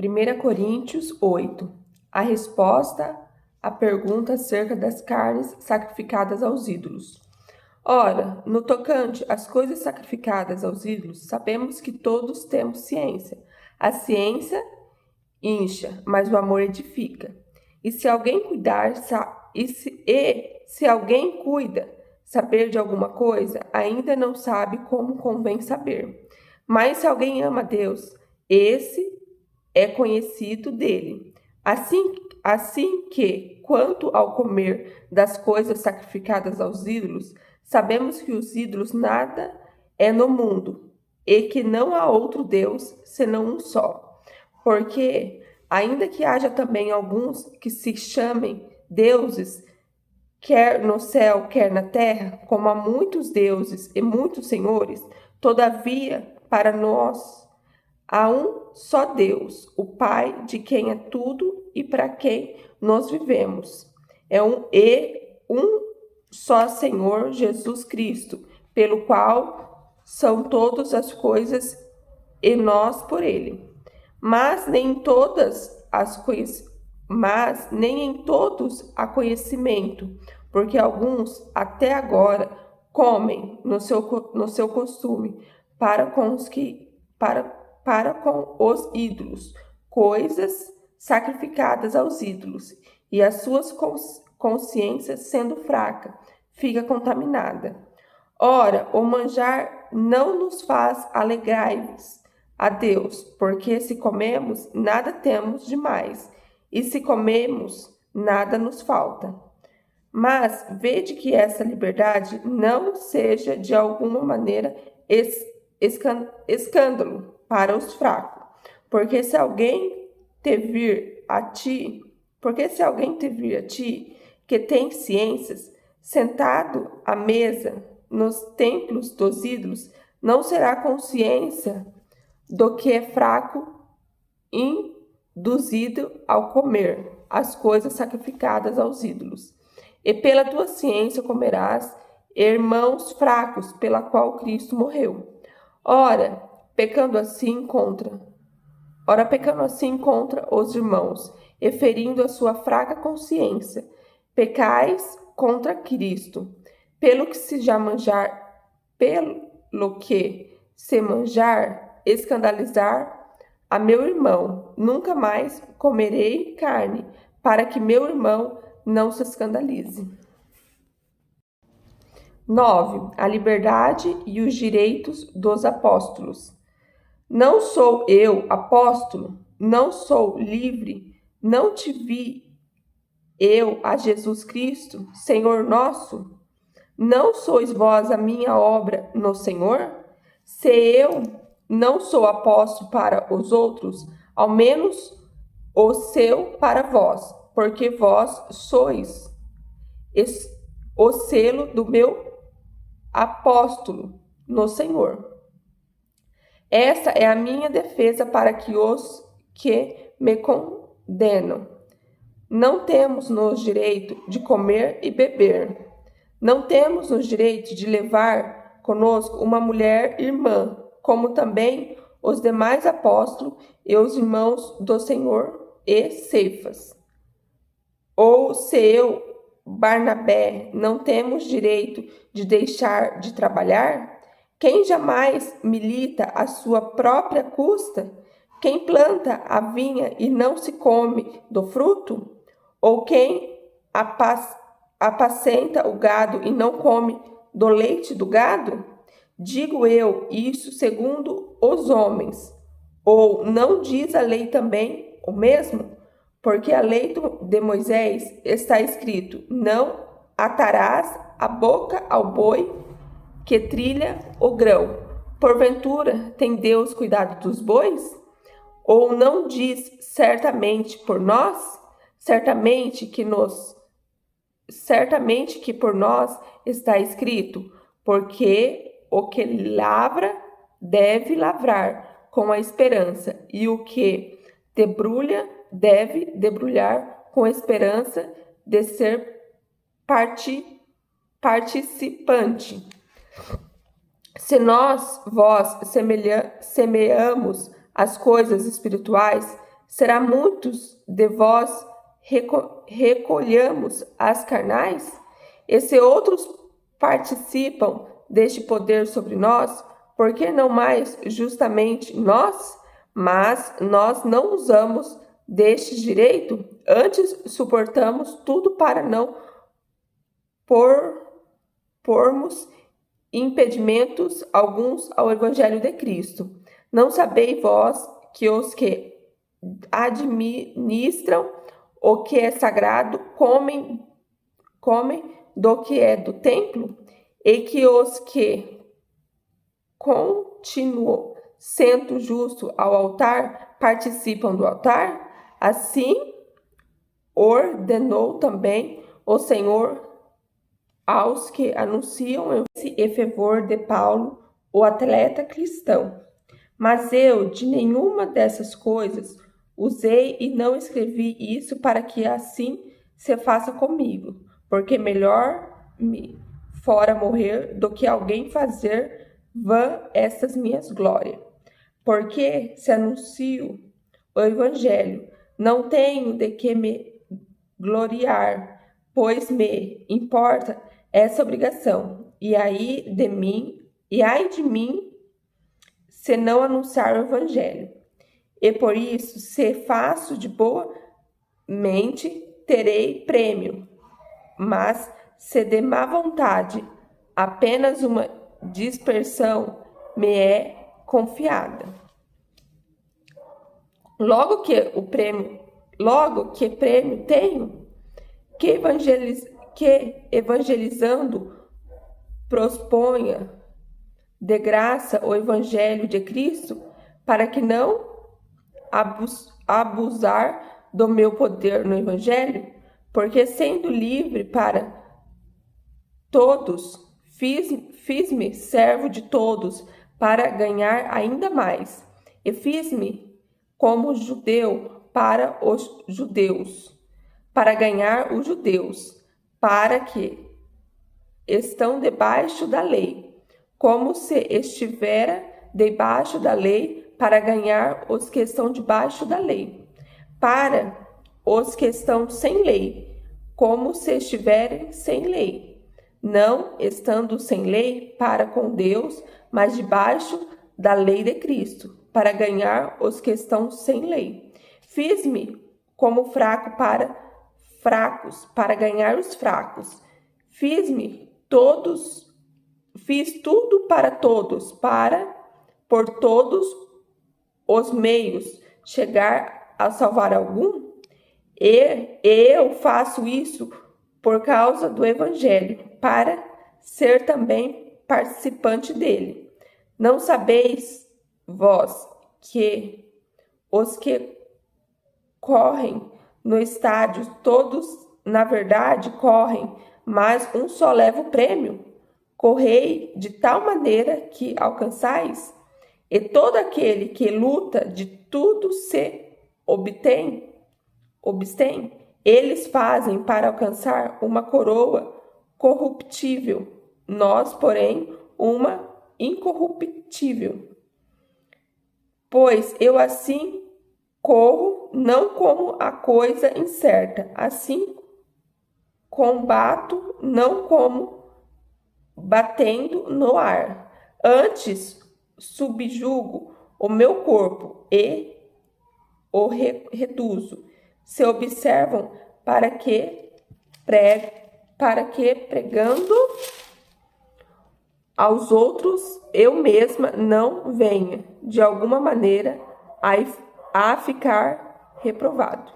1 Coríntios 8. A resposta à pergunta acerca das carnes sacrificadas aos ídolos. Ora, no tocante às coisas sacrificadas aos ídolos, sabemos que todos temos ciência. A ciência incha, mas o amor edifica. E se alguém se alguém cuida saber de alguma coisa, ainda não sabe como convém saber. Mas se alguém ama a Deus, esse é conhecido dele. Assim que, quanto ao comer das coisas sacrificadas aos ídolos, sabemos que os ídolos nada é no mundo, e que não há outro Deus, senão um só. Porque, ainda que haja também alguns que se chamem deuses, quer no céu, quer na terra, como há muitos deuses e muitos senhores, todavia, para nós, há um só Deus, o Pai, de quem é tudo e para quem nós vivemos. Um só Senhor Jesus Cristo, pelo qual são todas as coisas e nós por ele. Mas nem em todos há conhecimento, porque alguns até agora comem no seu costume para com os ídolos, coisas sacrificadas aos ídolos, e as suas consciências, sendo fraca, fica contaminada. Ora, o manjar não nos faz alegrai-vos a Deus, porque se comemos, nada temos demais, e se comemos, nada nos falta. Mas vede que essa liberdade não seja de alguma maneira escândalo para os fracos, porque se alguém te vir a ti, que tem ciências, sentado à mesa nos templos dos ídolos, não será consciência do que é fraco induzido ao comer as coisas sacrificadas aos ídolos. E pela tua ciência comerás irmãos fracos, pela qual Cristo morreu. Ora, pecando assim contra os irmãos, e ferindo a sua fraca consciência, pecais contra Cristo. Pelo que se manjar, escandalizar a meu irmão, nunca mais comerei carne, para que meu irmão não se escandalize. 9. A liberdade e os direitos dos apóstolos. Não sou eu apóstolo? Não sou livre? Não te vi eu a Jesus Cristo, Senhor nosso? Não sois vós a minha obra no Senhor? Se eu não sou apóstolo para os outros, ao menos o seu para vós, porque vós sois o selo do meu apóstolo no Senhor. Essa é a minha defesa para que os que me condenam. Não temos nos direito de comer e beber. Não temos nos direito de levar conosco uma mulher irmã, como também os demais apóstolos e os irmãos do Senhor e Cefas. Ou se eu, Barnabé, não temos direito de deixar de trabalhar? Quem jamais milita à sua própria custa? Quem planta a vinha e não se come do fruto? Ou quem apacenta o gado e não come do leite do gado? Digo eu isso segundo os homens. Ou não diz a lei também o mesmo? Porque a lei de Moisés está escrito: não atarás a boca ao boi que trilha o grão. Porventura tem Deus cuidado dos bois? Ou não diz certamente por nós? Certamente que por nós está escrito: porque o que lavra deve lavrar com a esperança, e o que debrulha deve debrulhar com a esperança de ser participante. Se vós semeamos as coisas espirituais, Será muitos de vós recolhamos as carnais? E se outros participam deste poder sobre nós, por que não mais justamente nós? Mas nós não usamos deste direito, antes suportamos tudo para não pormos impedimentos alguns ao Evangelho de Cristo. Não sabeis vós que os que administram o que é sagrado comem do que é do templo, e que os que continuam sendo justos ao altar participam do altar? Assim ordenou também o Senhor aos que anunciam esse fervor de Paulo, o atleta cristão. Mas eu de nenhuma dessas coisas usei e não escrevi isso para que assim se faça comigo, porque melhor me fora morrer do que alguém fazer vã essas minhas glórias. Porque se anuncio o Evangelho, não tenho de que me gloriar, pois me importa essa obrigação. E ai de mim, se não anunciar o Evangelho. E por isso, se faço de boa mente, terei prêmio. Mas se de má vontade, apenas uma dispersão me é confiada. Logo que prêmio tenho, que evangelizando prosponha de graça o Evangelho de Cristo, para que não abusar do meu poder no Evangelho, porque sendo livre para todos, fiz-me servo de todos para ganhar ainda mais, e fiz-me como judeu para os judeus, para ganhar os judeus, para que estão debaixo da lei, como se estivera debaixo da lei, para ganhar os que estão debaixo da lei, para os que estão sem lei, como se estiverem sem lei, não estando sem lei para com Deus, mas debaixo da lei de Cristo, para ganhar os que estão sem lei. Fiz-me como fraco para fracos, para ganhar os fracos. Fiz tudo para todos, para por todos os meios chegar a salvar algum. E eu faço isso por causa do Evangelho, para ser também participante dele. Não sabeis vós que os que correm no estádio, todos na verdade correm, mas um só leva o prêmio? Correi de tal maneira que alcançais, e todo aquele que luta de tudo se obtém. Eles fazem para alcançar uma coroa corruptível, nós, porém, uma incorruptível. Pois eu assim corro, não como a coisa incerta, assim combato, não como batendo no ar. Antes subjugo o meu corpo e o reduzo. Se observam para que pregando aos outros eu mesma não venha de alguma maneira a ficar reprovado.